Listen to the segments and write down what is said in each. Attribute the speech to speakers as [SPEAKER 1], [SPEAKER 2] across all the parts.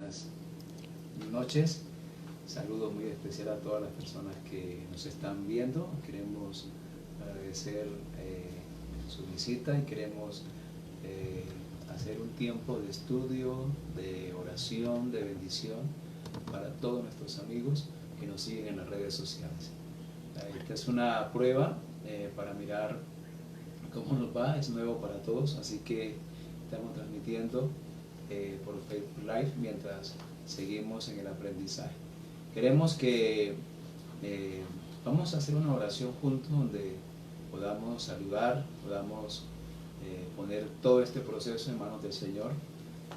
[SPEAKER 1] buenas noches. Saludo muy especial a todas las personas que nos están viendo. Queremos agradecer su visita y queremos hacer un tiempo de estudio, de oración, de bendición para todos nuestros amigos que nos siguen en las redes sociales. Esta es una prueba para mirar cómo nos va, es nuevo para todos, así que estamos transmitiendo por Facebook Live mientras seguimos en el aprendizaje. Queremos que vamos a hacer una oración juntos donde podamos saludar, podamos poner todo este proceso en manos del Señor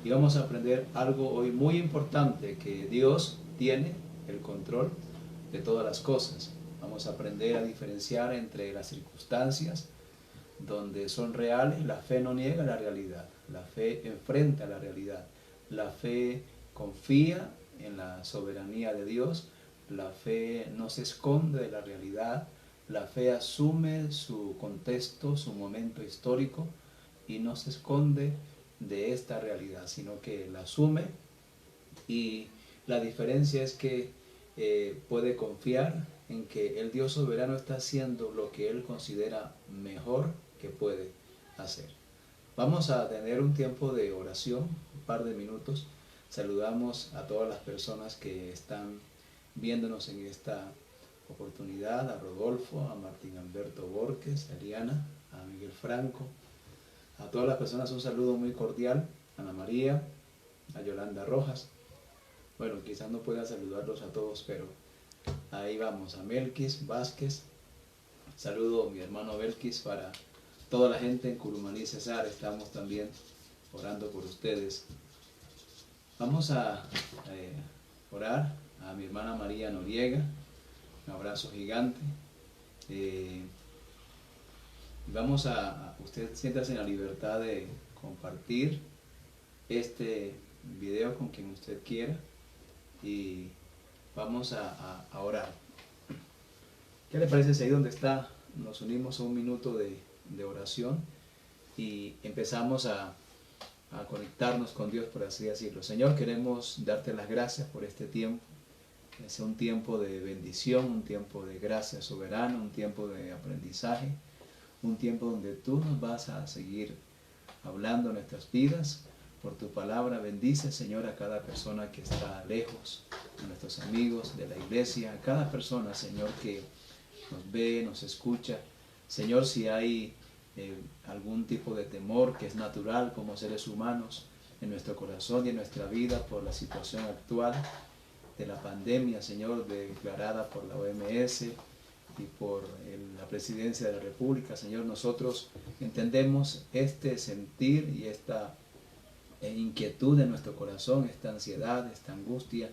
[SPEAKER 1] y vamos a aprender algo hoy muy importante, que Dios tiene el control de todas las cosas. Vamos a aprender a diferenciar entre las circunstancias donde son reales. La fe no niega la realidad, la fe enfrenta la realidad, la fe confía en la soberanía de Dios, la fe no se esconde de la realidad, la fe asume su contexto, su momento histórico y no se esconde de esta realidad, sino que la asume, y la diferencia es que puede confiar en que el Dios soberano está haciendo lo que Él considera mejor que puede hacer. Vamos a tener un tiempo de oración, un par de minutos. Saludamos a todas las personas que están viéndonos en esta oportunidad, a Rodolfo, a Martín Alberto Borges, a Eliana, a Miguel Franco, a todas las personas un saludo muy cordial, a Ana María, a Yolanda Rojas. Bueno, quizás no pueda saludarlos a todos, pero ahí vamos, a Melquis Vázquez. Saludo a mi hermano Melquis, para toda la gente en Curumaní, Cesar, estamos también orando por ustedes. Vamos a orar a mi hermana María Noriega, un abrazo gigante. Vamos usted siéntase en la libertad de compartir este video con quien usted quiera y vamos a orar. ¿Qué le parece si ahí donde está nos unimos a un minuto de oración y empezamos a conectarnos con Dios, por así decirlo? Señor, queremos darte las gracias por este tiempo, que sea un tiempo de bendición, un tiempo de gracia soberana, un tiempo de aprendizaje, un tiempo donde tú nos vas a seguir hablando en nuestras vidas. Por tu palabra bendice, Señor, a cada persona que está lejos, a nuestros amigos de la iglesia, a cada persona, Señor, que nos ve, nos escucha. Señor, si hay algún tipo de temor que es natural como seres humanos en nuestro corazón y en nuestra vida por la situación actual de la pandemia, Señor, declarada por la OMS y por la Presidencia de la República, Señor, nosotros entendemos este sentir y esta inquietud en nuestro corazón, esta ansiedad, esta angustia.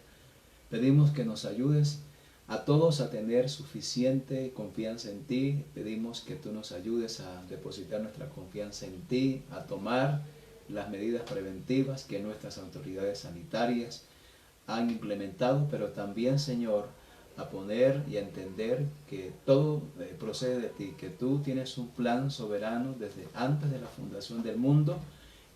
[SPEAKER 1] Pedimos que nos ayudes a todos a tener suficiente confianza en ti. Pedimos que tú nos ayudes a depositar nuestra confianza en ti, a tomar las medidas preventivas que nuestras autoridades sanitarias han implementado, pero también, Señor, a poner y a entender que todo procede de ti, que tú tienes un plan soberano desde antes de la fundación del mundo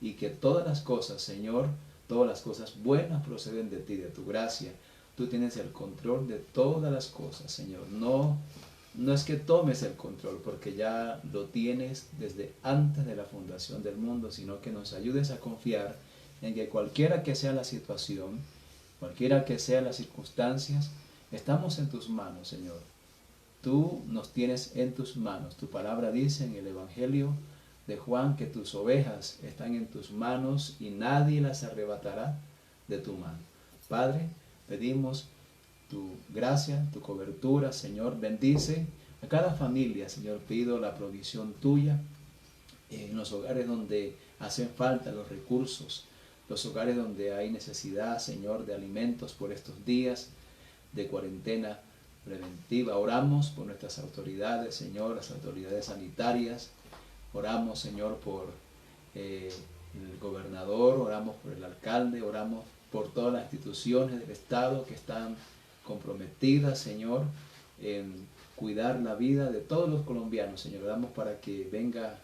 [SPEAKER 1] y que todas las cosas, Señor, todas las cosas buenas proceden de ti, de tu gracia. Tú tienes el control de todas las cosas, Señor. No es que tomes el control, porque ya lo tienes desde antes de la fundación del mundo, sino que nos ayudes a confiar en que cualquiera que sea la situación, cualquiera que sean las circunstancias, estamos en tus manos, Señor. Tú nos tienes en tus manos. Tu palabra dice en el Evangelio de Juan que tus ovejas están en tus manos y nadie las arrebatará de tu mano. Padre, pedimos tu gracia, tu cobertura, Señor. Bendice a cada familia, Señor. Pido la provisión tuya en los hogares donde hacen falta los recursos, los hogares donde hay necesidad, Señor, de alimentos por estos días de cuarentena preventiva. Oramos por nuestras autoridades, Señor, las autoridades sanitarias. Oramos, Señor, por el gobernador, oramos por el alcalde, oramos por todas las instituciones del Estado que están comprometidas, Señor, en cuidar la vida de todos los colombianos, Señor. Oramos para que venga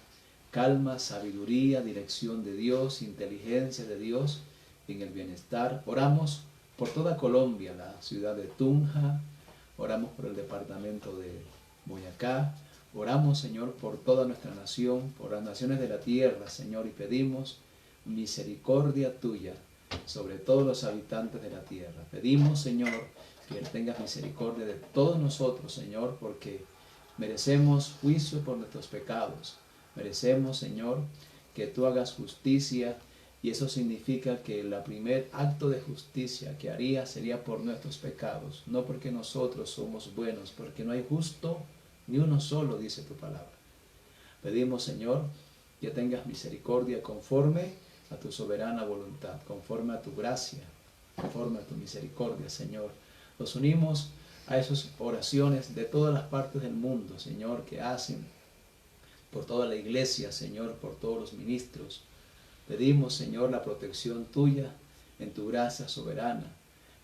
[SPEAKER 1] calma, sabiduría, dirección de Dios, inteligencia de Dios, en el bienestar. Oramos por toda Colombia, la ciudad de Tunja, oramos por el departamento de Boyacá, oramos, Señor, por toda nuestra nación, por las naciones de la tierra, Señor, y pedimos misericordia tuya sobre todos los habitantes de la tierra. Pedimos, Señor, que tengas misericordia de todos nosotros, Señor, porque merecemos juicio por nuestros pecados. Merecemos, Señor, que tú hagas justicia, y eso significa que el primer acto de justicia que haría sería por nuestros pecados, no porque nosotros somos buenos, porque no hay justo ni uno solo, dice tu palabra. Pedimos, Señor, que tengas misericordia conforme a tu soberana voluntad, conforme a tu gracia, conforme a tu misericordia, Señor. Nos unimos a esas oraciones de todas las partes del mundo, Señor, que hacen por toda la iglesia, Señor, por todos los ministros. Pedimos, Señor, la protección tuya en tu gracia soberana.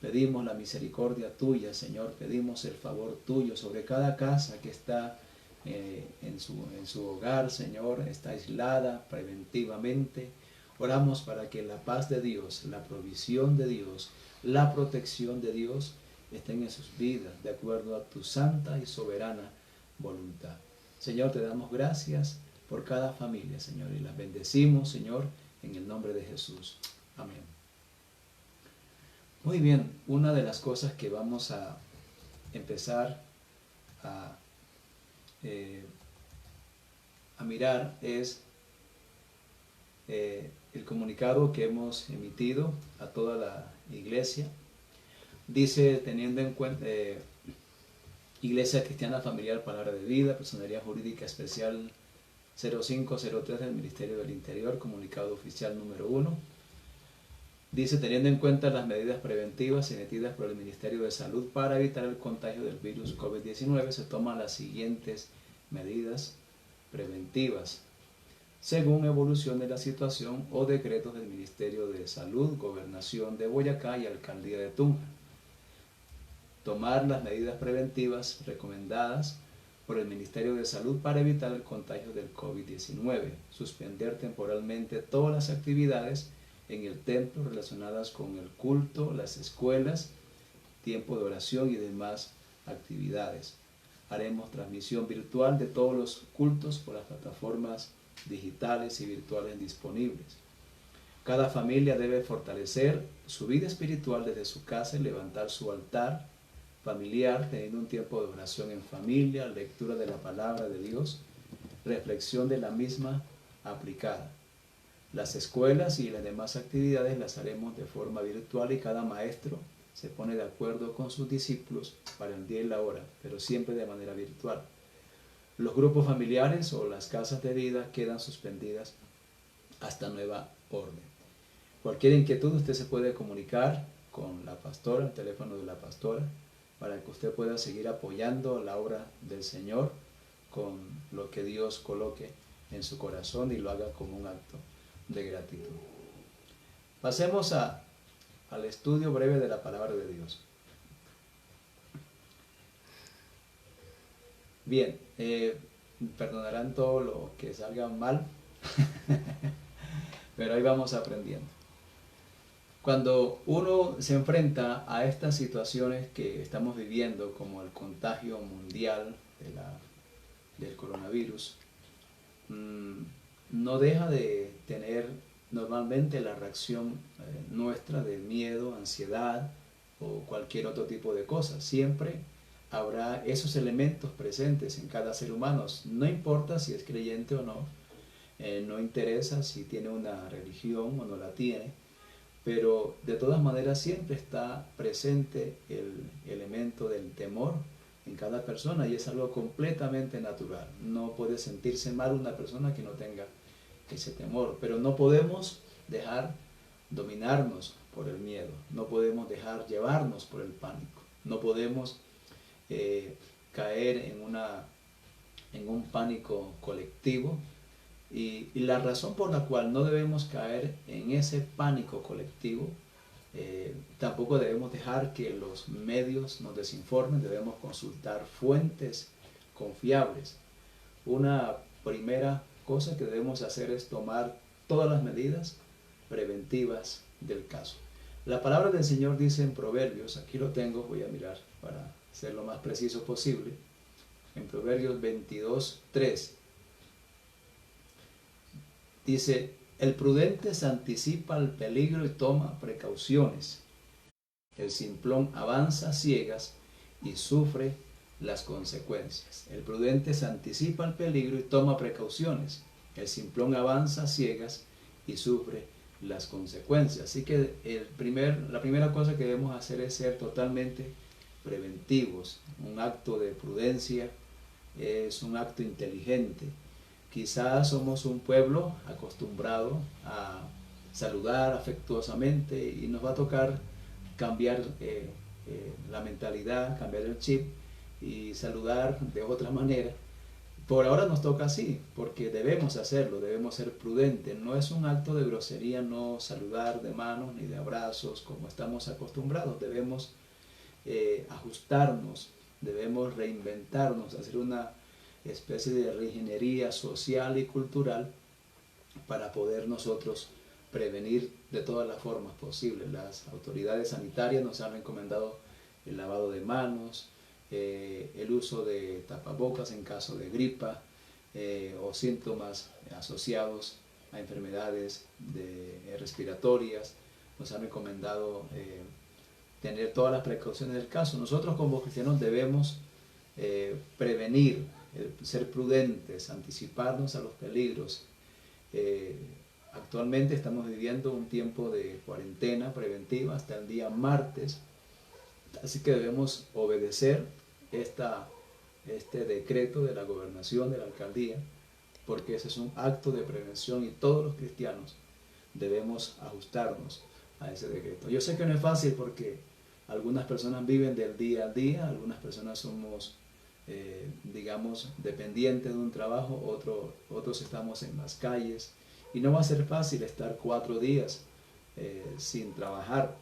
[SPEAKER 1] Pedimos la misericordia tuya, Señor. Pedimos el favor tuyo sobre cada casa que está en su hogar, Señor, está aislada preventivamente. Oramos para que la paz de Dios, la provisión de Dios, la protección de Dios estén en sus vidas, de acuerdo a tu santa y soberana voluntad. Señor, te damos gracias por cada familia, Señor, y las bendecimos, Señor, en el nombre de Jesús. Amén. Muy bien, una de las cosas que vamos a empezar a mirar es el comunicado que hemos emitido a toda la iglesia. Dice, teniendo en cuenta Iglesia Cristiana Familiar Palabra de Vida, Personería Jurídica Especial 0503 del Ministerio del Interior, comunicado oficial número 1. Dice, teniendo en cuenta las medidas preventivas emitidas por el Ministerio de Salud para evitar el contagio del virus COVID-19, se toman las siguientes medidas preventivas, según evolución de la situación o decretos del Ministerio de Salud, Gobernación de Boyacá y Alcaldía de Tunja. Tomar las medidas preventivas recomendadas por el Ministerio de Salud para evitar el contagio del COVID-19. Suspender temporalmente todas las actividades en el templo relacionadas con el culto, las escuelas, tiempo de oración y demás actividades. Haremos transmisión virtual de todos los cultos por las plataformas digitales y virtuales disponibles. Cada familia debe fortalecer su vida espiritual desde su casa y levantar su altar familiar, teniendo un tiempo de oración en familia, lectura de la palabra de Dios, reflexión de la misma aplicada. Las escuelas y las demás actividades las haremos de forma virtual y cada maestro se pone de acuerdo con sus discípulos para el día y la hora, pero siempre de manera virtual. Los grupos familiares o las casas de vida quedan suspendidas hasta nueva orden. Cualquier inquietud usted se puede comunicar con la pastora, el teléfono de la pastora, para que usted pueda seguir apoyando la obra del Señor con lo que Dios coloque en su corazón y lo haga como un acto de gratitud. Pasemos al estudio breve de la palabra de Dios. Bien, perdonarán todo lo que salga mal, pero ahí vamos aprendiendo. Cuando uno se enfrenta a estas situaciones que estamos viviendo, como el contagio mundial del coronavirus, no deja de tener normalmente la reacción nuestra de miedo, ansiedad o cualquier otro tipo de cosa. Siempre habrá esos elementos presentes en cada ser humano, no importa si es creyente o no, no interesa si tiene una religión o no la tiene, pero de todas maneras siempre está presente el elemento del temor en cada persona y es algo completamente natural. No puede sentirse mal una persona que no tenga ese temor, pero no podemos dejar dominarnos por el miedo, no podemos dejar llevarnos por el pánico, no podemos caer en un pánico colectivo. Y la razón por la cual no debemos caer en ese pánico colectivo, tampoco debemos dejar que los medios nos desinformen, debemos consultar fuentes confiables. Una primera cosa que debemos hacer es tomar todas las medidas preventivas del caso. La palabra del Señor dice en Proverbios, aquí lo tengo, voy a mirar para ser lo más preciso posible, en Proverbios 22:3, dice: el prudente se anticipa al peligro y toma precauciones. El simplón avanza a ciegas y sufre las consecuencias. El prudente se anticipa al peligro y toma precauciones. El simplón avanza a ciegas y sufre las consecuencias. Así que la primera cosa que debemos hacer es ser totalmente preventivos. Un acto de prudencia es un acto inteligente. Quizás somos un pueblo acostumbrado a saludar afectuosamente y nos va a tocar cambiar la mentalidad, cambiar el chip y saludar de otra manera. Por ahora nos toca así, porque debemos hacerlo, debemos ser prudentes. No es un acto de grosería no saludar de manos ni de abrazos como estamos acostumbrados. Debemos ajustarnos, debemos reinventarnos, hacer una especie de reingeniería social y cultural para poder nosotros prevenir de todas las formas posibles. Las autoridades sanitarias nos han recomendado el lavado de manos, el uso de tapabocas en caso de gripa o síntomas asociados a enfermedades respiratorias. Nos han recomendado tener todas las precauciones del caso. Nosotros como cristianos debemos prevenir, ser prudentes, anticiparnos a los peligros. Actualmente estamos viviendo un tiempo de cuarentena preventiva hasta el día martes, así que debemos obedecer este decreto de la gobernación, de la alcaldía, porque ese es un acto de prevención y todos los cristianos debemos ajustarnos a ese decreto. Yo sé que no es fácil porque algunas personas viven del día a día, algunas personas somos digamos dependientes de un trabajo, otros estamos en las calles y no va a ser fácil estar 4 días sin trabajar,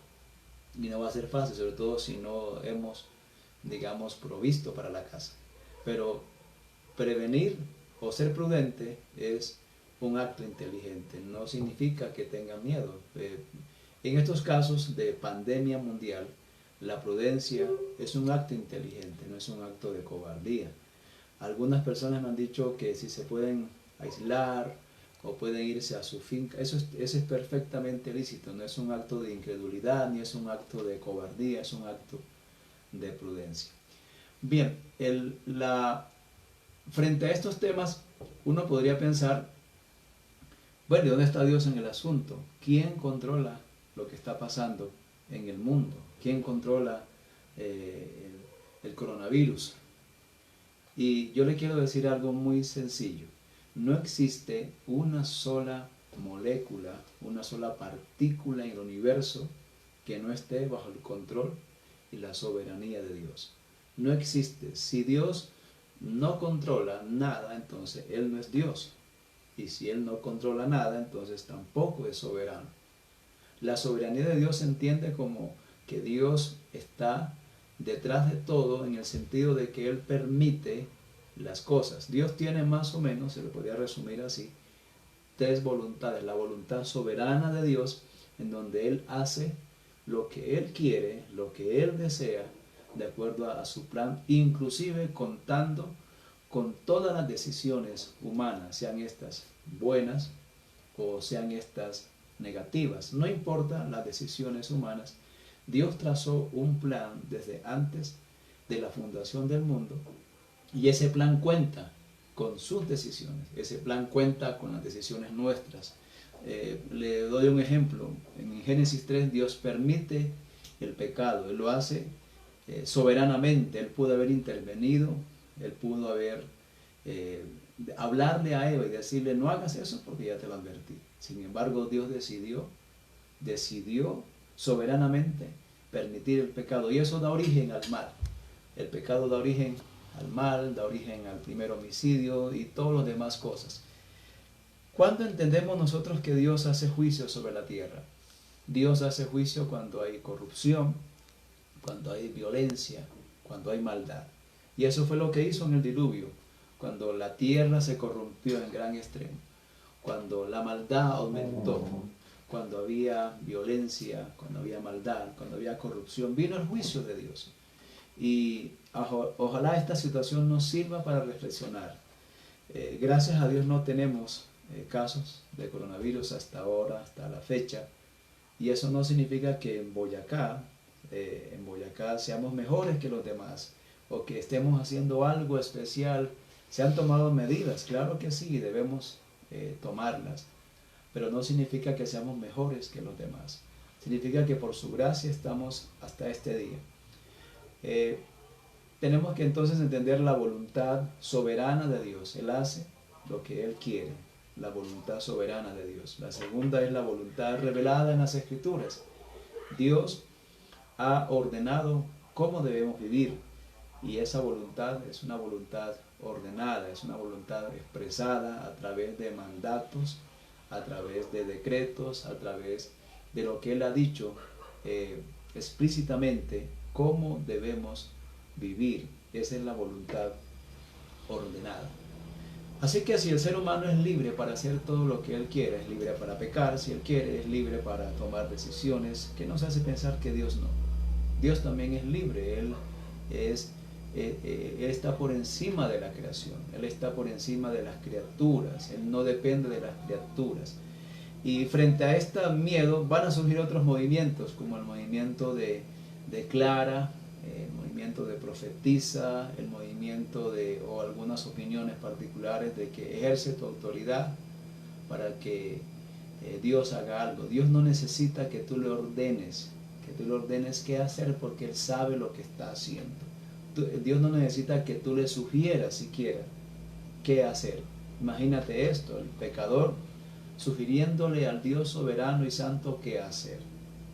[SPEAKER 1] y no va a ser fácil, sobre todo si no hemos, digamos, provisto para la casa. Pero prevenir o ser prudente es un acto inteligente, no significa que tengan miedo. En estos casos de pandemia mundial, la prudencia es un acto inteligente, no es un acto de cobardía. Algunas personas me han dicho que si se pueden aislar o pueden irse a su finca, eso es perfectamente lícito, no es un acto de incredulidad ni es un acto de cobardía, es un acto de prudencia. Bien, frente a estos temas uno podría pensar, bueno, ¿dónde está Dios en el asunto? ¿Quién controla lo que está pasando en el mundo? ¿Quién controla el coronavirus? Y yo le quiero decir algo muy sencillo. No existe una sola molécula, una sola partícula en el universo que no esté bajo el control y la soberanía de Dios. No existe. Si Dios no controla nada, entonces Él no es Dios. Y si Él no controla nada, entonces tampoco es soberano. La soberanía de Dios se entiende como que Dios está detrás de todo en el sentido de que Él permite las cosas. Dios tiene más o menos, se lo podría resumir así, 3 voluntades. La voluntad soberana de Dios, en donde Él hace lo que Él quiere, lo que Él desea, de acuerdo a su plan, inclusive contando con todas las decisiones humanas, sean estas buenas o sean estas negativas. No importa las decisiones humanas, Dios trazó un plan desde antes de la fundación del mundo y ese plan cuenta con sus decisiones, ese plan cuenta con las decisiones nuestras. Le doy un ejemplo. En Génesis 3 Dios permite el pecado, Él lo hace soberanamente. Él pudo haber intervenido, Él pudo haber hablarle a Eva y decirle no hagas eso porque ya te lo advertí. Sin embargo, Dios decidió soberanamente permitir el pecado y eso da origen al mal. El pecado da origen al mal, da origen al primer homicidio y todas las demás cosas. ¿Cuándo entendemos nosotros que Dios hace juicio sobre la tierra? Dios hace juicio cuando hay corrupción, cuando hay violencia, cuando hay maldad. Y eso fue lo que hizo en el diluvio, cuando la tierra se corrompió en gran extremo, cuando la maldad aumentó, cuando había violencia, cuando había maldad, cuando había corrupción, vino el juicio de Dios. Y ojalá esta situación nos sirva para reflexionar. Gracias a Dios no tenemos casos de coronavirus hasta ahora, hasta la fecha. Y eso no significa que en Boyacá seamos mejores que los demás o que estemos haciendo algo especial. Se han tomado medidas, claro que sí, debemos tomarlas, pero no significa que seamos mejores que los demás. Significa que por su gracia estamos hasta este día. Tenemos que entonces entender la voluntad soberana de Dios. Él hace lo que Él quiere, la voluntad soberana de Dios. La segunda es la voluntad revelada en las Escrituras. Dios ha ordenado cómo debemos vivir, y esa voluntad es una voluntad ordenada, es una voluntad expresada a través de mandatos, a través de decretos, a través de lo que Él ha dicho explícitamente cómo debemos vivir. Esa es la voluntad ordenada. Así que si el ser humano es libre para hacer todo lo que él quiere, es libre para pecar, si él quiere, es libre para tomar decisiones, ¿qué nos hace pensar que Dios no? Dios también es libre, Él está por encima de la creación, Él está por encima de las criaturas, Él no depende de las criaturas. Y frente a este miedo van a surgir otros movimientos, como el movimiento de declara, el movimiento de profetiza, el movimiento o algunas opiniones particulares de que ejerce tu autoridad para que Dios haga algo. Dios no necesita que tú le ordenes qué hacer, porque Él sabe lo que está haciendo. Dios no necesita que tú le sugieras siquiera qué hacer. Imagínate esto, el pecador sugiriéndole al Dios soberano y santo qué hacer.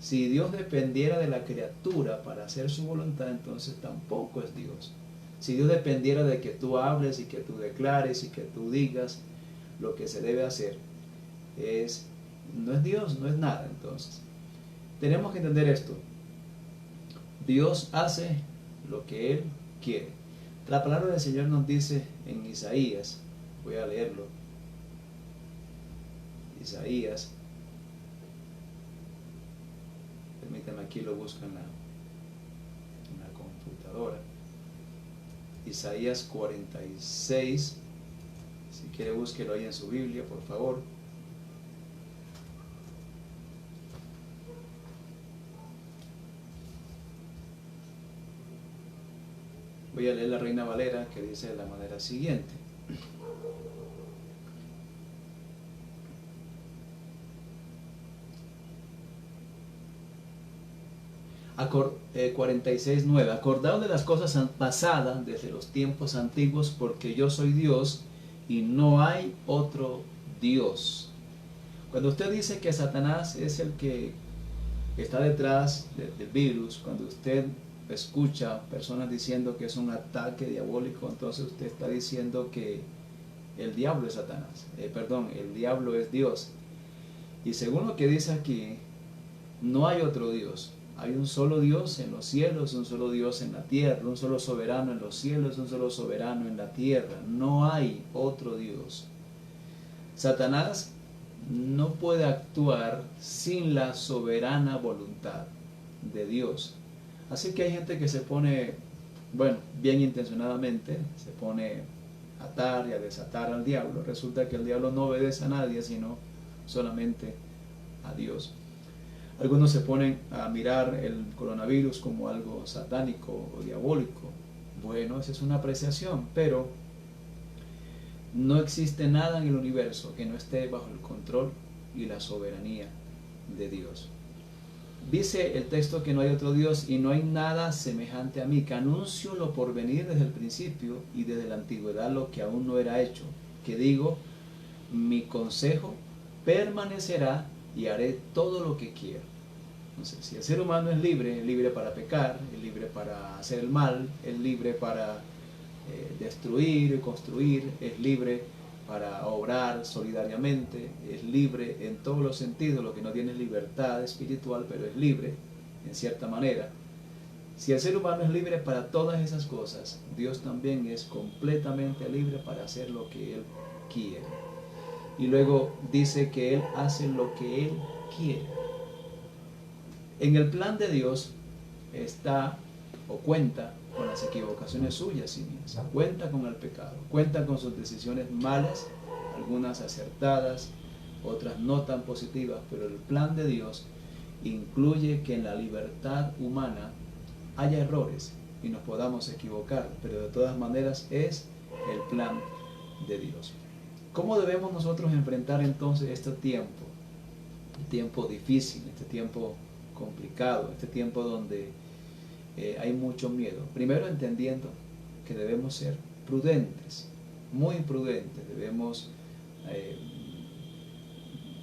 [SPEAKER 1] Si Dios dependiera de la criatura para hacer su voluntad, entonces tampoco es Dios. Si Dios dependiera de que tú hables y que tú declares y que tú digas lo que se debe hacer, no es Dios, no es nada. Entonces tenemos que entender esto. Dios hace lo que Él quiere. La palabra del Señor nos dice en Isaías, voy a leerlo, Isaías, permítanme, aquí lo busco en la computadora. Isaías 46, si quiere búsquelo ahí en su Biblia, por favor. Voy a leer la Reina Valera, que dice de la manera siguiente. Acor 46:9. Acordaos de las cosas pasadas desde los tiempos antiguos, porque yo soy Dios y no hay otro Dios. Cuando usted dice que Satanás es el que está detrás del virus, cuando usted escucha personas diciendo que es un ataque diabólico, entonces usted está diciendo que el diablo es Satanás. El diablo es Dios. Y según lo que dice aquí, no hay otro Dios. Hay un solo Dios en los cielos, un solo Dios en la tierra, un solo soberano en los cielos, un solo soberano en la tierra. No hay otro Dios. Satanás no puede actuar sin la soberana voluntad de Dios. Así que hay gente que se pone, bien intencionadamente, se pone a atar y a desatar al diablo. Resulta que el diablo no obedece a nadie, sino solamente a Dios. Algunos se ponen a mirar el coronavirus como algo satánico o diabólico. Bueno, esa es una apreciación, pero no existe nada en el universo que no esté bajo el control y la soberanía de Dios. Dice el texto que no hay otro Dios y no hay nada semejante a mí, que anuncio lo por venir desde el principio y desde la antigüedad lo que aún no era hecho, que digo, mi consejo permanecerá y haré todo lo que quiero. Entonces, si el ser humano es libre para pecar, es libre para hacer el mal, es libre para destruir y construir, es libre para obrar solidariamente, es libre en todos los sentidos, lo que no tiene es libertad espiritual, pero es libre en cierta manera. Si el ser humano es libre para todas esas cosas, Dios también es completamente libre para hacer lo que Él quiere. Y luego dice que Él hace lo que Él quiere. En el plan de Dios está o cuenta con las equivocaciones suyas y mías, cuenta con el pecado, cuenta con sus decisiones malas, algunas acertadas, otras no tan positivas, pero el plan de Dios incluye que en la libertad humana haya errores y nos podamos equivocar, pero de todas maneras es el plan de Dios. ¿Cómo debemos nosotros enfrentar entonces este tiempo? Un tiempo difícil, este tiempo complicado, este tiempo donde hay mucho miedo. Primero entendiendo que debemos ser prudentes, muy prudentes, debemos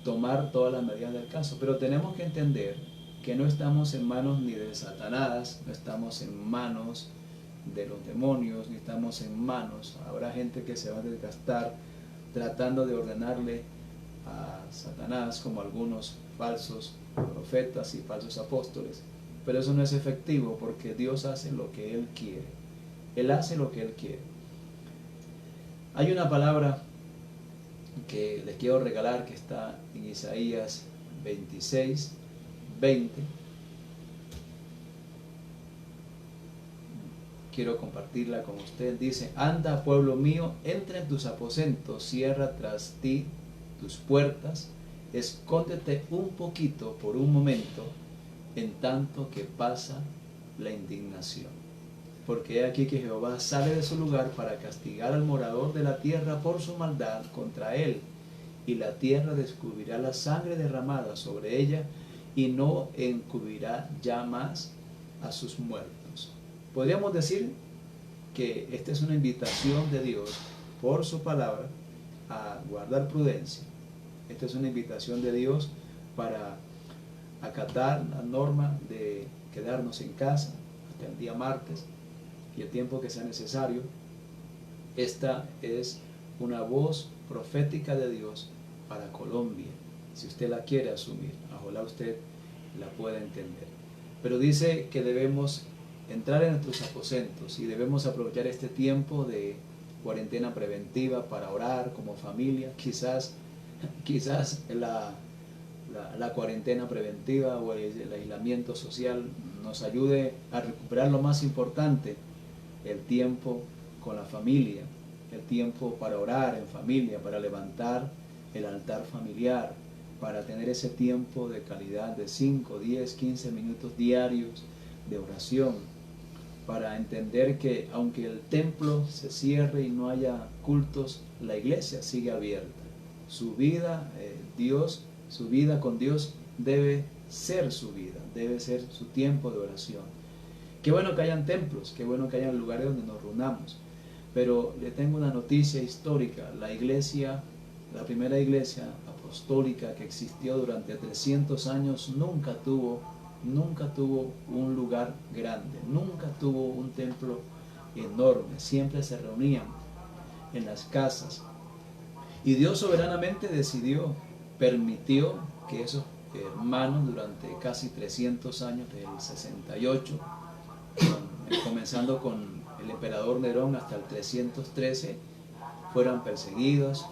[SPEAKER 1] tomar todas las medidas del caso, pero tenemos que entender que no estamos en manos ni de Satanás, no estamos en manos de los demonios, ni estamos en manos. Habrá gente que se va a desgastar tratando de ordenarle a Satanás, como algunos falsos profetas y falsos apóstoles, pero eso no es efectivo porque Dios hace lo que Él quiere. Él hace lo que Él quiere. Hay una palabra que les quiero regalar que está en Isaías 26, 20. Quiero compartirla con usted. Dice: anda, pueblo mío, entra en tus aposentos, cierra tras ti tus puertas, escóndete un poquito por un momento, en tanto que pasa la indignación. Porque he aquí que Jehová sale de su lugar para castigar al morador de la tierra por su maldad contra él, y la tierra descubrirá la sangre derramada sobre ella, y no encubrirá ya más a sus muertos. Podríamos decir que esta es una invitación de Dios por su palabra a guardar prudencia. Esta es una invitación de Dios para acatar la norma de quedarnos en casa hasta el día martes y el tiempo que sea necesario. Esta es una voz profética de Dios para Colombia, si usted la quiere asumir. Ojalá usted la pueda entender. Pero dice que debemos entrar en nuestros aposentos y debemos aprovechar este tiempo de cuarentena preventiva para orar como familia. Quizás la cuarentena preventiva o el aislamiento social nos ayude a recuperar lo más importante, el tiempo con la familia, el tiempo para orar en familia, para levantar el altar familiar, para tener ese tiempo de calidad de 5, 10, 15 minutos diarios de oración, para entender que aunque el templo se cierre y no haya cultos, la iglesia sigue abierta. Su vida, su vida con Dios debe ser su vida, debe ser su tiempo de oración. Qué bueno que hayan templos, qué bueno que hayan lugares donde nos reunamos, pero le tengo una noticia histórica. La iglesia, la primera iglesia apostólica que existió durante 300 años nunca tuvo un lugar grande, nunca tuvo un templo enorme, siempre se reunían en las casas. Y Dios soberanamente permitió que esos hermanos durante casi 300 años, del 68, comenzando con el emperador Nerón hasta el 313, fueran perseguidos,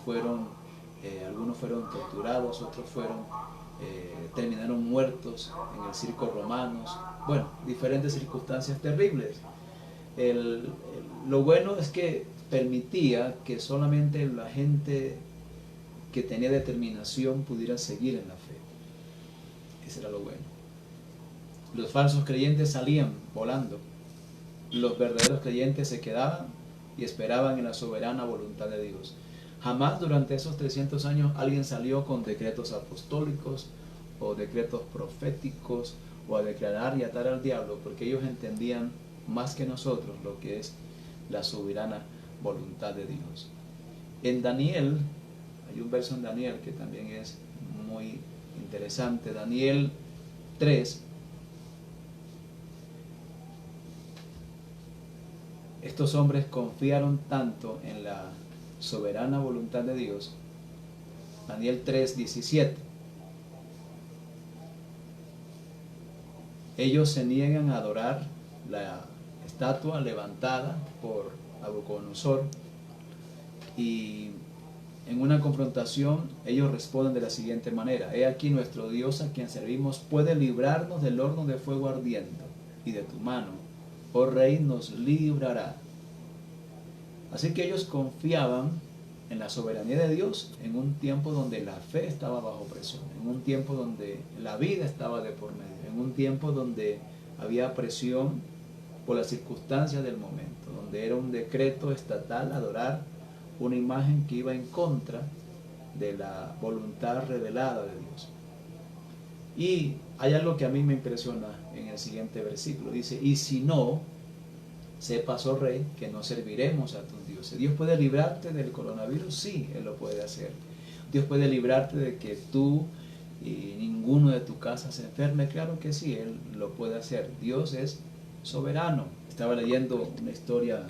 [SPEAKER 1] algunos fueron torturados, otros terminaron muertos en el circo romano. Bueno, diferentes circunstancias terribles. Lo bueno es que permitía que solamente la gente que tenía determinación pudiera seguir en la fe. Ese era lo bueno. Los falsos creyentes salían volando. Los verdaderos creyentes se quedaban y esperaban en la soberana voluntad de Dios. Jamás durante esos 300 años alguien salió con decretos apostólicos o decretos proféticos o a declarar y atar al diablo, porque ellos entendían más que nosotros lo que es la soberana voluntad de Dios. En Daniel, hay un verso en Daniel que también es muy interesante. Daniel 3. Estos hombres confiaron tanto en la soberana voluntad de Dios. Daniel 3:17. Ellos se niegan a adorar la estatua levantada por Nabucodonosor y en una confrontación, ellos responden de la siguiente manera: he aquí nuestro Dios a quien servimos puede librarnos del horno de fuego ardiente, y de tu mano, oh rey, nos librará. Así que ellos confiaban en la soberanía de Dios en un tiempo donde la fe estaba bajo presión, en un tiempo donde la vida estaba de por medio, en un tiempo donde había presión por las circunstancias del momento, donde era un decreto estatal adorar una imagen que iba en contra de la voluntad revelada de Dios. Y hay algo que a mí me impresiona en el siguiente versículo. Dice: y si no, sepas, oh rey, que no serviremos a tus dioses. ¿Dios puede librarte del coronavirus? Sí, Él lo puede hacer. ¿Dios puede librarte de que tú y ninguno de tu casa se enferme? Claro que sí, Él lo puede hacer. Dios es soberano. Estaba leyendo una historia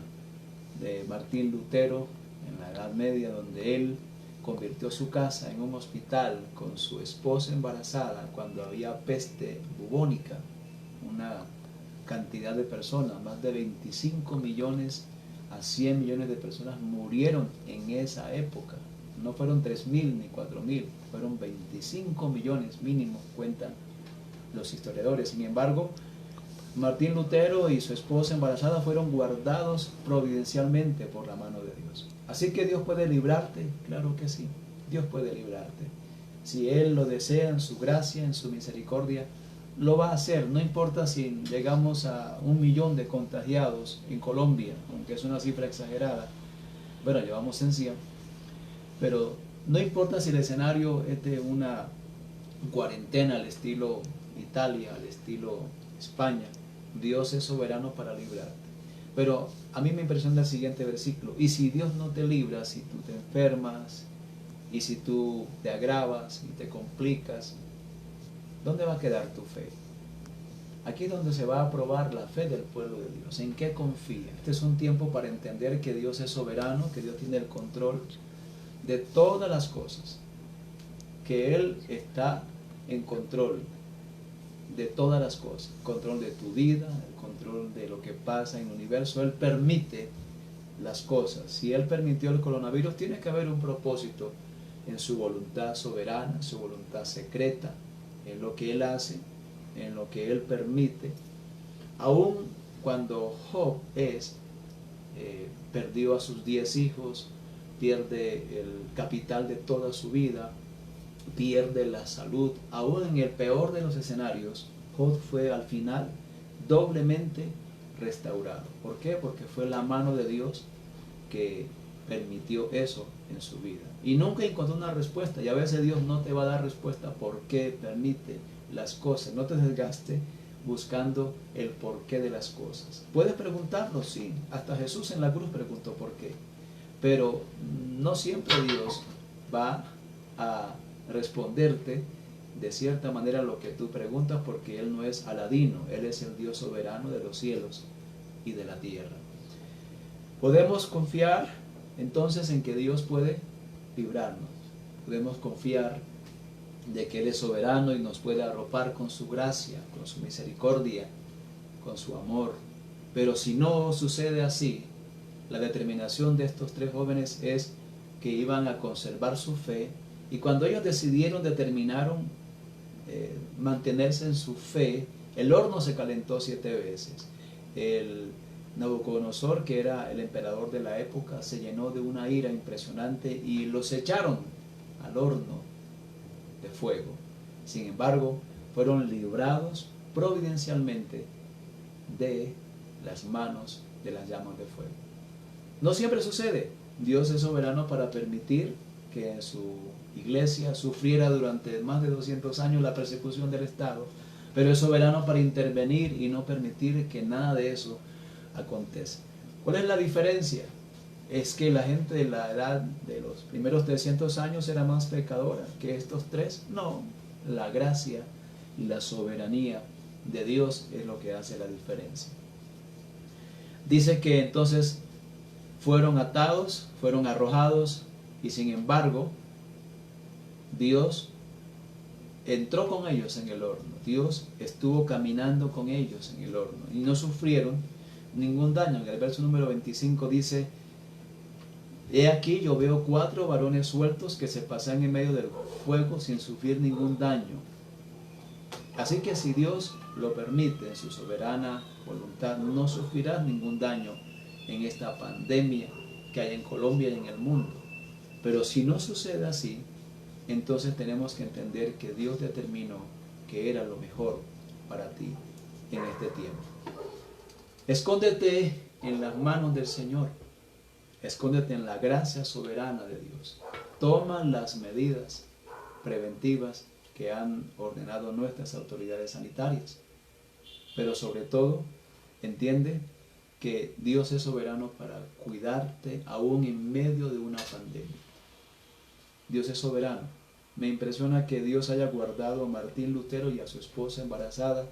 [SPEAKER 1] de Martín Lutero en la Edad Media, donde él convirtió su casa en un hospital con su esposa embarazada cuando había peste bubónica. Una cantidad de personas, más de 25 millones a 100 millones de personas murieron en esa época. No fueron 3.000 ni 4.000, fueron 25 millones mínimo, cuentan los historiadores. Sin embargo, Martín Lutero y su esposa embarazada fueron guardados providencialmente por la mano de Dios. Así que Dios puede librarte, claro que sí, Dios puede librarte. Si Él lo desea en su gracia, en su misericordia, lo va a hacer. No importa si llegamos a 1 millón de contagiados en Colombia, aunque es una cifra exagerada. Bueno, llevamos en 100. Pero no importa si el escenario es de una cuarentena al estilo Italia, al estilo España. Dios es soberano para librarte. Pero a mí me impresiona el siguiente versículo: y si Dios no te libra, si tú te enfermas, y si tú te agravas y te complicas, ¿dónde va a quedar tu fe? Aquí es donde se va a probar la fe del pueblo de Dios. ¿En qué confía? Este es un tiempo para entender que Dios es soberano, que Dios tiene el control de todas las cosas, que Él está en control de todas las cosas, el control de tu vida, el control de lo que pasa en el universo. Él permite las cosas. Si Él permitió el coronavirus, tiene que haber un propósito en su voluntad soberana, su voluntad secreta, en lo que Él hace, en lo que Él permite. Aún cuando Job perdió a sus 10 hijos, pierde el capital de toda su vida, pierde la salud, aún en el peor de los escenarios, Job fue al final doblemente restaurado. ¿Por qué? Porque fue la mano de Dios que permitió eso en su vida. Y nunca encontró una respuesta, y a veces Dios no te va a dar respuesta por qué permite las cosas. No te desgaste buscando el porqué de las cosas. Puedes preguntarlo, sí. Hasta Jesús en la cruz preguntó por qué. Pero no siempre Dios va a responderte de cierta manera lo que tú preguntas, porque Él no es Aladino. Él es el Dios soberano de los cielos y de la tierra. Podemos confiar entonces en que Dios puede librarnos. Podemos confiar de que Él es soberano y nos puede arropar con su gracia, con su misericordia, con su amor. Pero si no sucede así, la determinación de estos 3 jóvenes es que iban a conservar su fe. Y cuando ellos determinaron mantenerse en su fe, el horno se calentó 7 veces. El Nabucodonosor, que era el emperador de la época, se llenó de una ira impresionante y los echaron al horno de fuego. Sin embargo, fueron librados providencialmente de las manos de las llamas de fuego. No siempre sucede. Dios es soberano para permitir que su iglesia sufriera durante más de 200 años la persecución del Estado, pero es soberano para intervenir y no permitir que nada de eso acontezca. ¿Cuál es la diferencia? Es que la gente de la edad de los primeros 300 años era más pecadora que estos 3. No, la gracia y la soberanía de Dios es lo que hace la diferencia. Dice que entonces fueron atados, fueron arrojados, y sin embargo Dios entró con ellos en el horno. Dios estuvo caminando con ellos en el horno y no sufrieron ningún daño. En el verso número 25 dice: He aquí yo veo 4 varones sueltos que se pasan en medio del fuego sin sufrir ningún daño. Así que si Dios lo permite en su soberana voluntad, no sufrirás ningún daño en esta pandemia que hay en Colombia y en el mundo. Pero si no sucede así, entonces tenemos que entender que Dios determinó que era lo mejor para ti en este tiempo. Escóndete en las manos del Señor. Escóndete en la gracia soberana de Dios. Toma las medidas preventivas que han ordenado nuestras autoridades sanitarias. Pero sobre todo, entiende que Dios es soberano para cuidarte aún en medio de una pandemia. Dios es soberano. Me impresiona que Dios haya guardado a Martín Lutero y a su esposa embarazada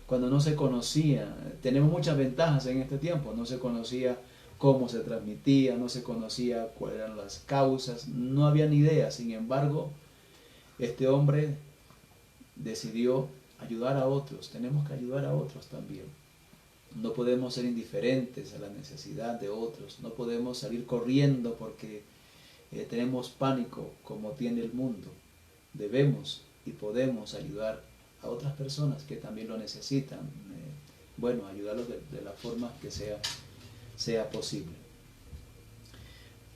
[SPEAKER 1] cuando no se conocía. Tenemos muchas ventajas en este tiempo. No se conocía cómo se transmitía, no se conocía cuáles eran las causas, no había ni idea. Sin embargo, este hombre decidió ayudar a otros. Tenemos que ayudar a otros también. No podemos ser indiferentes a la necesidad de otros. No podemos salir corriendo porque tenemos pánico como tiene el mundo. Debemos y podemos ayudar a otras personas que también lo necesitan. Ayudarlos de la forma que sea posible.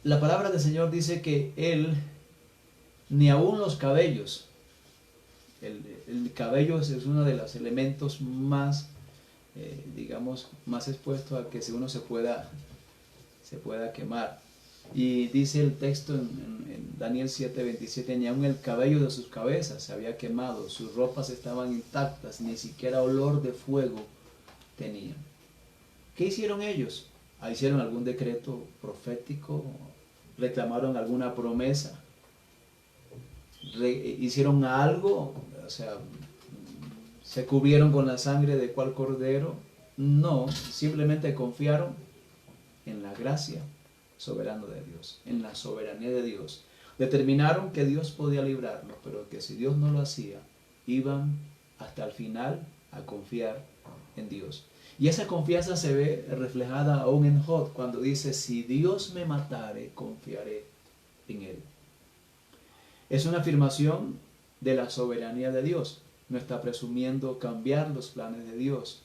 [SPEAKER 1] La palabra del Señor dice que Él, ni aun los cabellos, el cabello es uno de los elementos más, más expuesto a que uno se pueda quemar. Y dice el texto en Daniel 7:27, ni aun el cabello de sus cabezas se había quemado, sus ropas estaban intactas, ni siquiera olor de fuego tenían. ¿Qué hicieron ellos? ¿Hicieron algún decreto profético? ¿Reclamaron alguna promesa? ¿Hicieron algo? O sea, ¿se cubrieron con la sangre de cuál cordero? No, simplemente confiaron en la gracia soberana de Dios, en la soberanía de Dios. Determinaron que Dios podía librarlos, pero que si Dios no lo hacía, iban hasta el final a confiar en Dios. Y esa confianza se ve reflejada aún en Job, cuando dice, si Dios me matare, confiaré en Él. Es una afirmación de la soberanía de Dios. No está presumiendo cambiar los planes de Dios.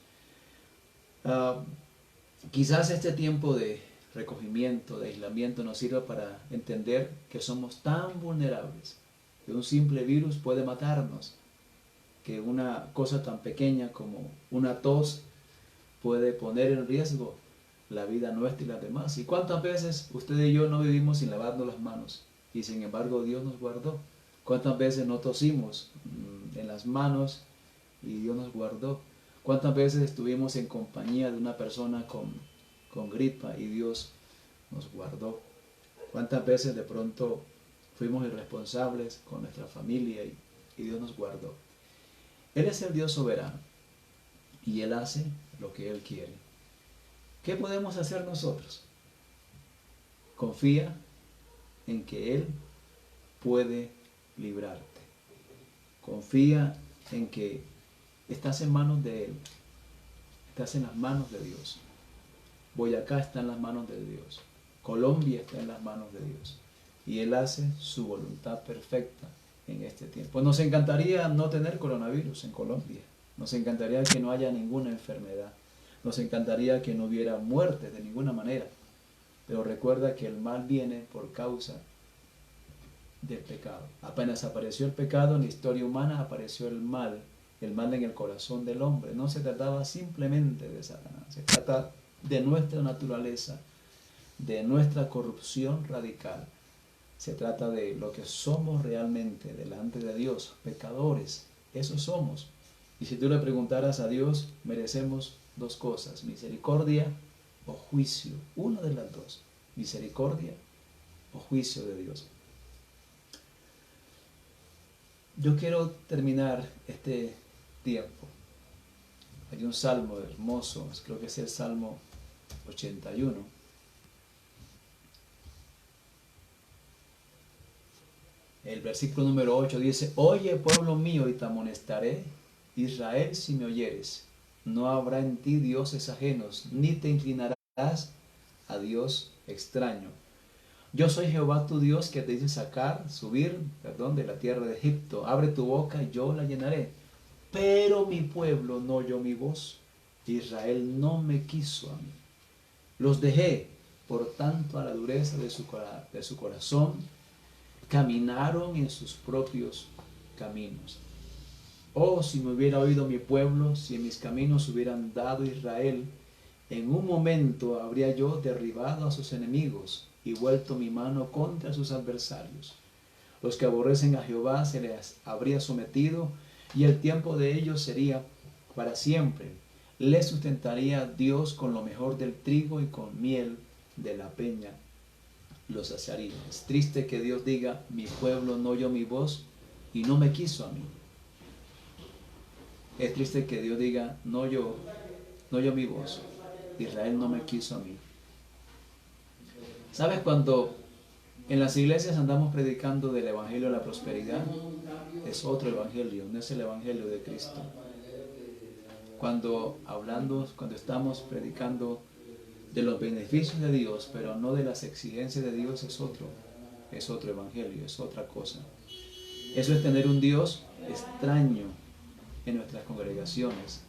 [SPEAKER 1] Quizás este tiempo de recogimiento, de aislamiento, nos sirva para entender que somos tan vulnerables, que un simple virus puede matarnos, que una cosa tan pequeña como una tos puede poner en riesgo la vida nuestra y las demás. ¿Y cuántas veces usted y yo no vivimos sin lavarnos las manos? Y sin embargo Dios nos guardó. ¿Cuántas veces no tosimos en las manos y Dios nos guardó? ¿Cuántas veces estuvimos en compañía de una persona con gripa y Dios nos guardó? ¿Cuántas veces de pronto fuimos irresponsables con nuestra familia y Dios nos guardó? Él es el Dios soberano y Él hace lo que Él quiere. ¿Qué podemos hacer nosotros? Confía en que Él puede librarte. Confía en que estás en manos de Él. Estás en las manos de Dios. Boyacá está en las manos de Dios. Colombia está en las manos de Dios. Y Él hace su voluntad perfecta en este tiempo. Nos encantaría no tener coronavirus en Colombia. Nos encantaría que no haya ninguna enfermedad. Nos encantaría que no hubiera muertes de ninguna manera. Pero recuerda que el mal viene por causa del pecado. Apenas apareció el pecado en la historia humana, apareció el mal en el corazón del hombre. No se trataba simplemente de Satanás, se trata de nuestra naturaleza, de nuestra corrupción radical. Se trata de lo que somos realmente delante de Dios, pecadores. Eso somos. Y si tú le preguntaras a Dios, merecemos dos cosas, misericordia o juicio. Una de las dos, misericordia o juicio de Dios. Yo quiero terminar este tiempo. Hay un salmo hermoso, creo que es el Salmo 81. El versículo número 8 dice, oye pueblo mío y te amonestaré, Israel si me oyeres, no habrá en ti dioses ajenos, ni te inclinarás a Dios extraño. Yo soy Jehová tu Dios que te hice subir, de la tierra de Egipto. Abre tu boca y yo la llenaré. Pero mi pueblo no oyó mi voz. Israel no me quiso a mí. Los dejé, por tanto, a la dureza de su corazón. Caminaron en sus propios caminos. Oh, si me hubiera oído mi pueblo, si en mis caminos hubieran dado Israel, en un momento habría yo derribado a sus enemigos y vuelto mi mano contra sus adversarios. Los que aborrecen a Jehová se les habría sometido, y el tiempo de ellos sería para siempre. Les sustentaría Dios con lo mejor del trigo y con miel de la peña los saciaría. Es triste que Dios diga, mi pueblo no oyó mi voz y no me quiso a mí. Es triste que Dios diga, no oyó mi voz. Israel no me quiso a mí. ¿Sabes? Cuando en las iglesias andamos predicando del evangelio de la prosperidad, es otro evangelio, no es el evangelio de Cristo. Cuando estamos predicando de los beneficios de Dios, pero no de las exigencias de Dios, es otro evangelio, es otra cosa. Eso es tener un Dios extraño en nuestras congregaciones,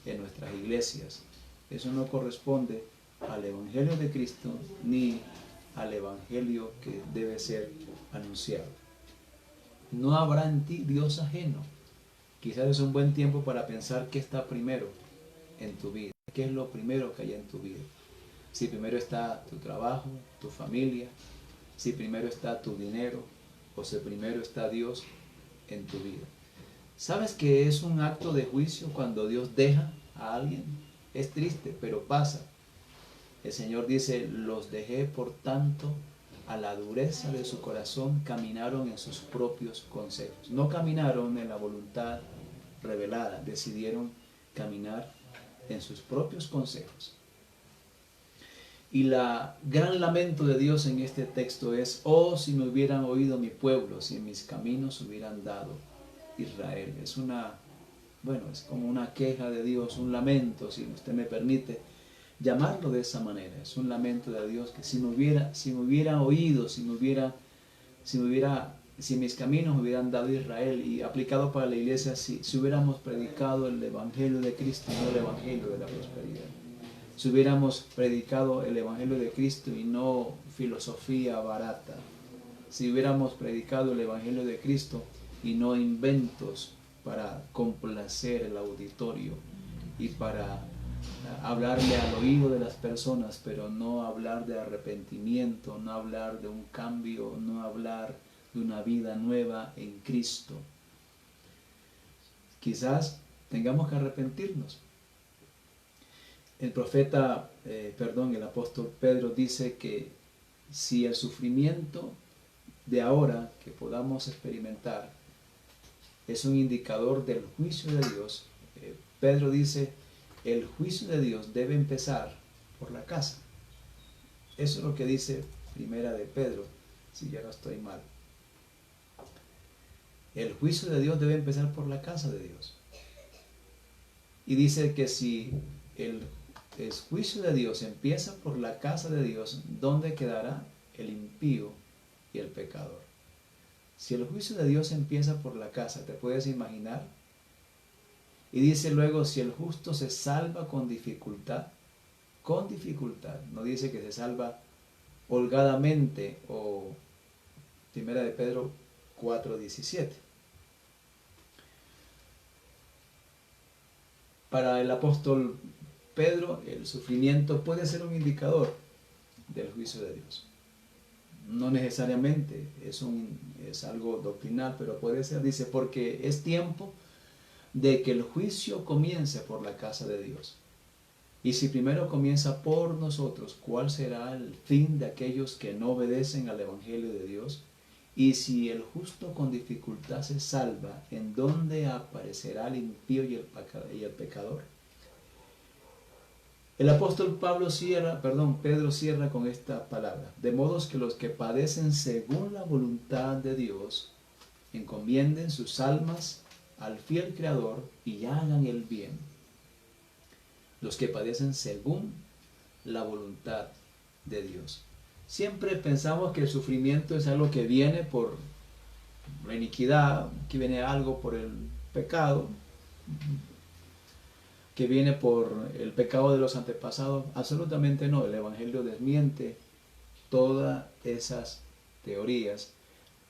[SPEAKER 1] en nuestras iglesias. Eso no corresponde al evangelio de Cristo ni al evangelio que debe ser anunciado. No habrá en ti Dios ajeno. Quizás es un buen tiempo para pensar qué está primero en tu vida, qué es lo primero que hay en tu vida. Si primero está tu trabajo, tu familia, si primero está tu dinero o si primero está Dios en tu vida. ¿Sabes que es un acto de juicio cuando Dios deja a alguien? Es triste, pero pasa. El Señor dice, los dejé por tanto a la dureza de su corazón, caminaron en sus propios consejos. No caminaron en la voluntad revelada, decidieron caminar en sus propios consejos. Y la gran lamento de Dios en este texto es, oh, si me hubieran oído mi pueblo, si en mis caminos hubieran dado Israel. Es como una queja de Dios, un lamento, si usted me permite llamarlo de esa manera. Es un lamento de Dios que si me hubiera oído, si mis caminos me hubieran dado Israel, y aplicado para la iglesia, si hubiéramos predicado el evangelio de Cristo, no el evangelio de la prosperidad. Si hubiéramos predicado el evangelio de Cristo y no filosofía barata. Si hubiéramos predicado el evangelio de Cristo y no inventos para complacer el auditorio y para hablarle al oído de las personas, pero no hablar de arrepentimiento, no hablar de un cambio, no hablar de una vida nueva en Cristo. Quizás tengamos que arrepentirnos. El apóstol Pedro dice que si el sufrimiento de ahora que podamos experimentar es un indicador del juicio de Dios, Pedro dice, el juicio de Dios debe empezar por la casa. Eso es lo que dice Primera de Pedro, si ya no estoy mal. El juicio de Dios debe empezar por la casa de Dios. Y dice que si el juicio de Dios empieza por la casa de Dios, ¿dónde quedará el impío y el pecador? Si el juicio de Dios empieza por la casa, ¿te puedes imaginar? Y dice luego, si el justo se salva con dificultad, no dice que se salva holgadamente, o Primera de Pedro 4:17. Para el apóstol Pedro, el sufrimiento puede ser un indicador del juicio de Dios. No necesariamente es algo doctrinal, pero puede ser, dice, porque es tiempo de que el juicio comience por la casa de Dios. Y si primero comienza por nosotros, ¿cuál será el fin de aquellos que no obedecen al evangelio de Dios? Y si el justo con dificultad se salva, ¿en dónde aparecerá el impío y el pecador? El apóstol Pedro cierra con esta palabra: de modo que los que padecen según la voluntad de Dios encomienden sus almas al fiel Creador y hagan el bien. Los que padecen según la voluntad de Dios. siempre pensamos que el sufrimiento es algo que viene por la iniquidad, que viene algo por el pecado, que viene por el pecado de los antepasados. Absolutamente no, el Evangelio desmiente todas esas teorías.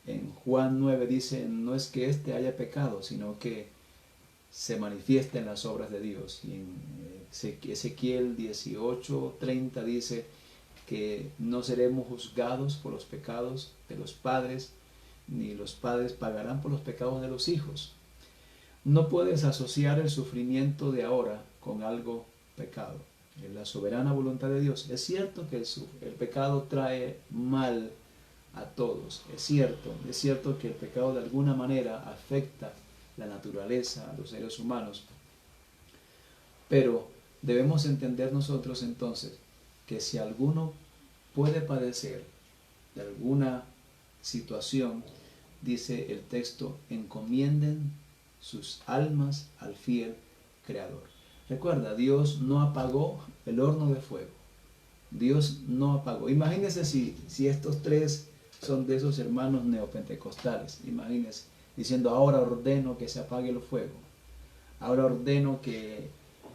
[SPEAKER 1] En Juan 9 dice, no es que éste haya pecado, sino que se manifiesta en las obras de Dios. Y en Ezequiel 18:30 dice que no seremos juzgados por los pecados de los padres, ni los padres pagarán por los pecados de los hijos. No puedes asociar el sufrimiento de ahora con algo pecado. En la soberana voluntad de Dios. Es cierto que el pecado trae mal a todos. Es cierto que el pecado de alguna manera afecta la naturaleza, a los seres humanos. Pero debemos entender nosotros entonces que si alguno puede padecer de alguna situación, dice el texto, encomienden sus almas al fiel Creador. Recuerda, Dios no apagó el horno de fuego. Dios no apagó. Imagínense si estos tres son de esos hermanos neopentecostales. Imagínense diciendo, ahora ordeno que se apague el fuego. Ahora ordeno que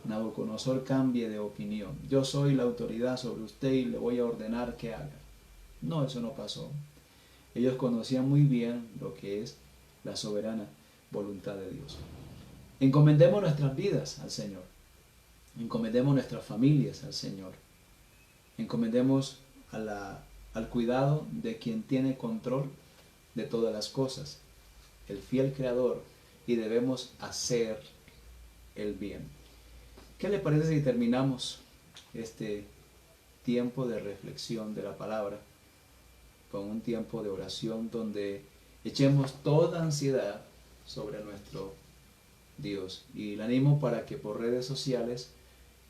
[SPEAKER 1] Nabucodonosor cambie de opinión. Yo soy la autoridad sobre usted y le voy a ordenar que haga. No, eso no pasó. Ellos conocían muy bien lo que es la soberana voluntad de Dios. Encomendemos nuestras vidas al Señor. Encomendemos nuestras familias al Señor. Encomendemos al cuidado de quien tiene control de todas las cosas, el fiel Creador, y debemos hacer el bien. ¿Qué le parece si terminamos este tiempo de reflexión de la palabra con un tiempo de oración donde echemos toda ansiedad sobre nuestro Dios? Y le animo para que por redes sociales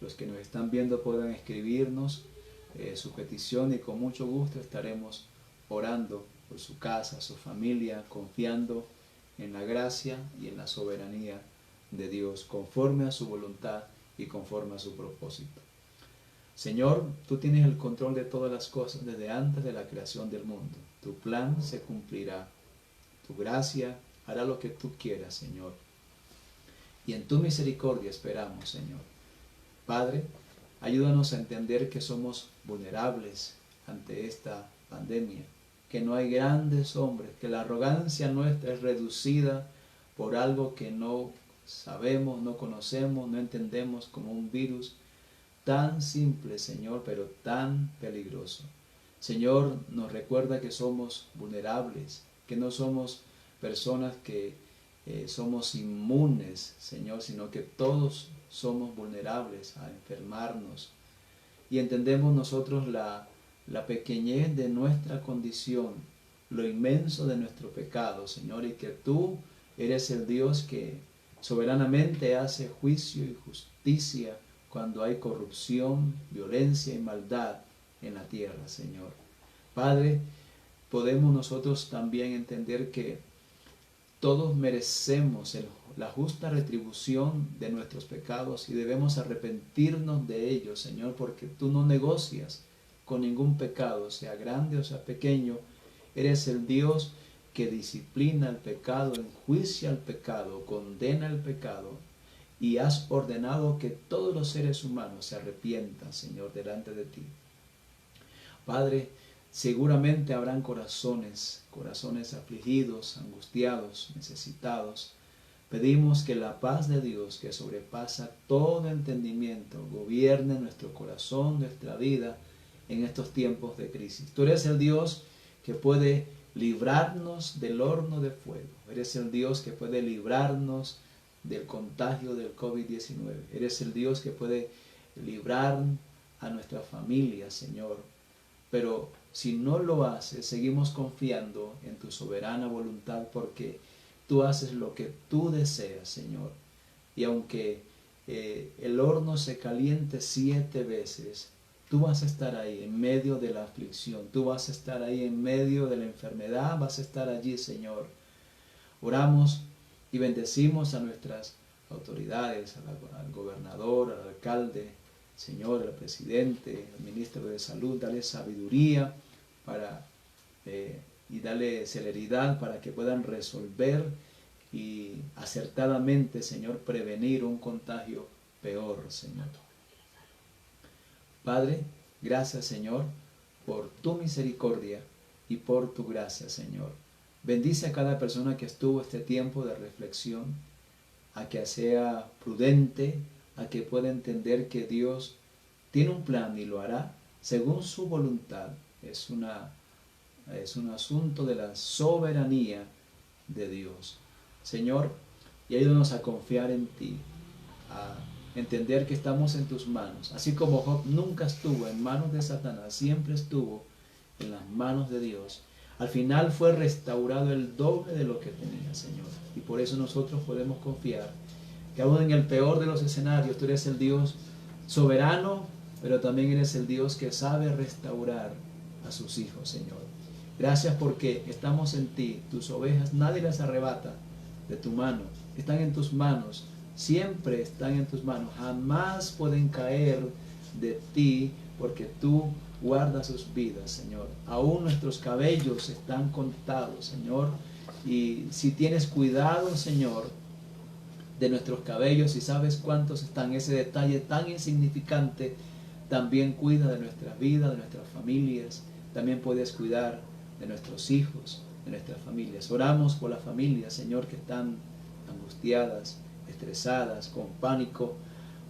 [SPEAKER 1] los que nos están viendo puedan escribirnos su petición, y con mucho gusto estaremos orando por su casa, su familia, confiando en la gracia y en la soberanía de Dios, conforme a su voluntad y conforme a su propósito. Señor, tú tienes el control de todas las cosas desde antes de la creación del mundo. Tu plan se cumplirá. Tu gracia hará lo que tú quieras, Señor. Y en tu misericordia esperamos, Señor. Padre, ayúdanos a entender que somos vulnerables ante esta pandemia, que no hay grandes hombres, que la arrogancia nuestra es reducida por algo que no sabemos, no conocemos, no entendemos, como un virus tan simple, Señor, pero tan peligroso. Señor, nos recuerda que somos vulnerables, que no somos personas que somos inmunes, Señor, sino que todos somos vulnerables a enfermarnos. Y entendemos nosotros la pequeñez de nuestra condición, lo inmenso de nuestro pecado, Señor, y que tú eres el Dios que soberanamente hace juicio y justicia cuando hay corrupción, violencia y maldad en la tierra, Señor. Padre, podemos nosotros también entender que todos merecemos la justa retribución de nuestros pecados y debemos arrepentirnos de ellos, Señor, porque tú no negocias con ningún pecado, sea grande o sea pequeño. Eres el Dios que disciplina el pecado, enjuicia el pecado, condena el pecado, y has ordenado que todos los seres humanos se arrepientan, Señor, delante de ti. Padre, seguramente habrán corazones afligidos, angustiados, necesitados. Pedimos que la paz de Dios, que sobrepasa todo entendimiento, gobierne nuestro corazón, nuestra vida en estos tiempos de crisis. Tú eres el Dios que puede librarnos del horno de fuego. Eres el Dios que puede librarnos del contagio del COVID-19. Eres el Dios que puede librar a nuestra familia, Señor. Pero si no lo haces, seguimos confiando en tu soberana voluntad, porque tú haces lo que tú deseas, Señor. Y aunque el horno se caliente 7 veces, tú vas a estar ahí en medio de la aflicción, tú vas a estar ahí en medio de la enfermedad, vas a estar allí, Señor. Oramos y bendecimos a nuestras autoridades, al gobernador, al alcalde, Señor, al presidente, al ministro de Salud. Dale sabiduría para, y darle celeridad para que puedan resolver y acertadamente, Señor, prevenir un contagio peor, Señor. Padre, gracias, Señor, por tu misericordia y por tu gracia, Señor. Bendice a cada persona que estuvo este tiempo de reflexión, a que sea prudente, a que pueda entender que Dios tiene un plan y lo hará según su voluntad. Es un asunto de la soberanía de Dios. Señor, y ayúdanos a confiar en ti, a entender que estamos en tus manos. Así como Job nunca estuvo en manos de Satanás, siempre estuvo en las manos de Dios. Al final fue restaurado el doble de lo que tenía, Señor. Y por eso nosotros podemos confiar que aún en el peor de los escenarios, tú eres el Dios soberano, pero también eres el Dios que sabe restaurar a sus hijos, Señor. Gracias porque estamos en ti. Tus ovejas nadie las arrebata de tu mano. Están en tus manos. Siempre están en tus manos. Jamás pueden caer de ti porque tú guardas sus vidas, Señor. Aún nuestros cabellos están contados, Señor. Y si tienes cuidado, Señor, de nuestros cabellos y sabes cuántos están, ese detalle tan insignificante, también cuida de nuestra vida, de nuestras familias. También puedes cuidar de nuestros hijos, de nuestras familias. Oramos por las familias, Señor, que están angustiadas, estresadas, con pánico.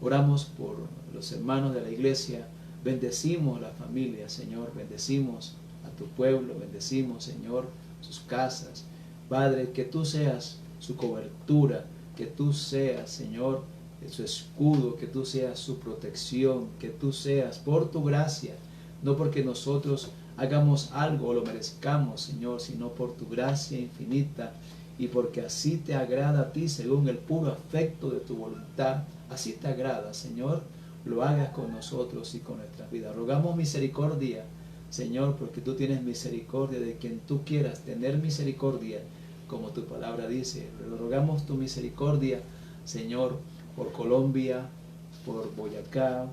[SPEAKER 1] Oramos por los hermanos de la iglesia. Bendecimos la familia, Señor. Bendecimos a tu pueblo. Bendecimos, Señor, sus casas. Padre, que tú seas su cobertura, que tú seas, Señor, su escudo, que tú seas su protección, que tú seas por tu gracia, no porque nosotros hagamos algo o lo merezcamos, Señor, sino por tu gracia infinita y porque así te agrada a ti según el puro afecto de tu voluntad. Así te agrada, Señor, lo hagas con nosotros y con nuestras vidas. Rogamos misericordia, Señor, porque tú tienes misericordia de quien tú quieras tener misericordia, como tu palabra dice. Rogamos tu misericordia, Señor, por Colombia, por Boyacá,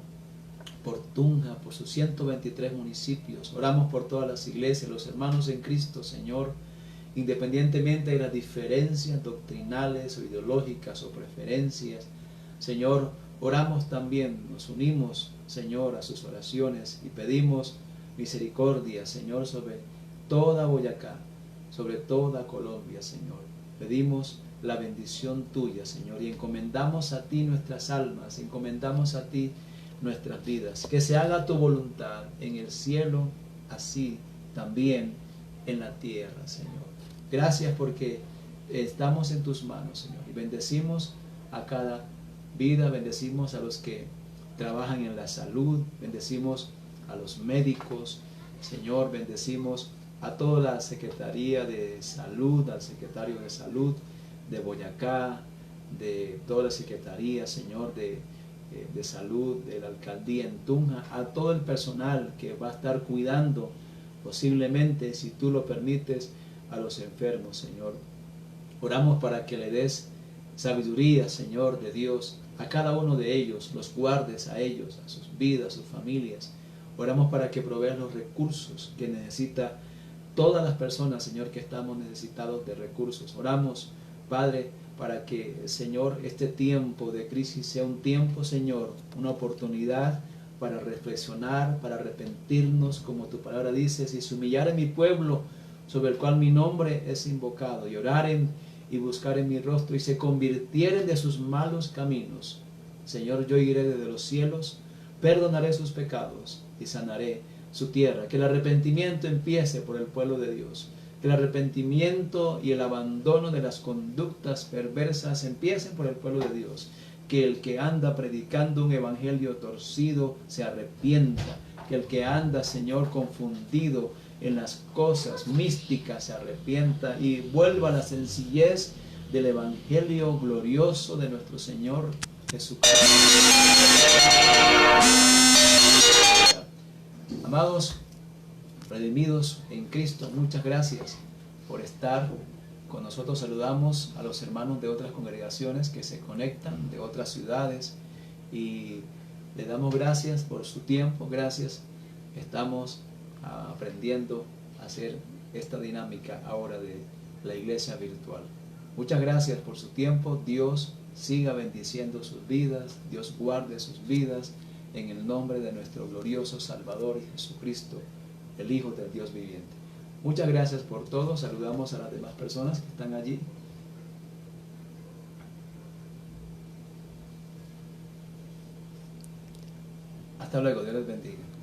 [SPEAKER 1] por Tunja, por sus 123 municipios. Oramos por todas las iglesias, los hermanos en Cristo, Señor, independientemente de las diferencias doctrinales o ideológicas o preferencias. Señor, oramos también, nos unimos, Señor, a sus oraciones y pedimos misericordia, Señor, sobre toda Boyacá, sobre toda Colombia, Señor. Pedimos la bendición tuya, Señor, y encomendamos a ti nuestras almas, encomendamos a ti nuestras vidas. Que se haga tu voluntad en el cielo, así también en la tierra, Señor. Gracias porque estamos en tus manos, Señor, y bendecimos a cada vida, bendecimos a los que trabajan en la salud, bendecimos a los médicos, Señor, bendecimos a toda la Secretaría de Salud, al Secretario de Salud de Boyacá, de toda la Secretaría, Señor, de Salud, de la Alcaldía en Tunja, a todo el personal que va a estar cuidando posiblemente, si tú lo permites, a los enfermos, Señor. Oramos para que le des sabiduría, Señor, de Dios, a cada uno de ellos, los guardes a ellos, a sus vidas, a sus familias. Oramos para que proveas los recursos que necesita todas las personas, Señor, que estamos necesitados de recursos. Oramos, Padre, para que, Señor, este tiempo de crisis sea un tiempo, Señor, una oportunidad para reflexionar, para arrepentirnos, como tu palabra dice, si se humillare mi pueblo, sobre el cual mi nombre es invocado, y oraren y buscaren mi rostro, y se convirtieren de sus malos caminos, Señor, yo iré desde los cielos, perdonaré sus pecados y sanaré su tierra. Que el arrepentimiento empiece por el pueblo de Dios. Que el arrepentimiento y el abandono de las conductas perversas empiecen por el pueblo de Dios. Que el que anda predicando un evangelio torcido se arrepienta. Que el que anda, Señor, confundido en las cosas místicas se arrepienta y vuelva a la sencillez del evangelio glorioso de nuestro Señor Jesucristo. Amados, redimidos en Cristo, muchas gracias por estar con nosotros. Saludamos a los hermanos de otras congregaciones que se conectan, de otras ciudades, y le damos gracias por su tiempo. Gracias, estamos aprendiendo a hacer esta dinámica ahora de la iglesia virtual. Muchas gracias por su tiempo. Dios siga bendiciendo sus vidas. Dios guarde sus vidas en el nombre de nuestro glorioso Salvador Jesucristo, el Hijo del Dios viviente. Muchas gracias por todo. Saludamos a las demás personas que están allí. Hasta luego. Dios les bendiga.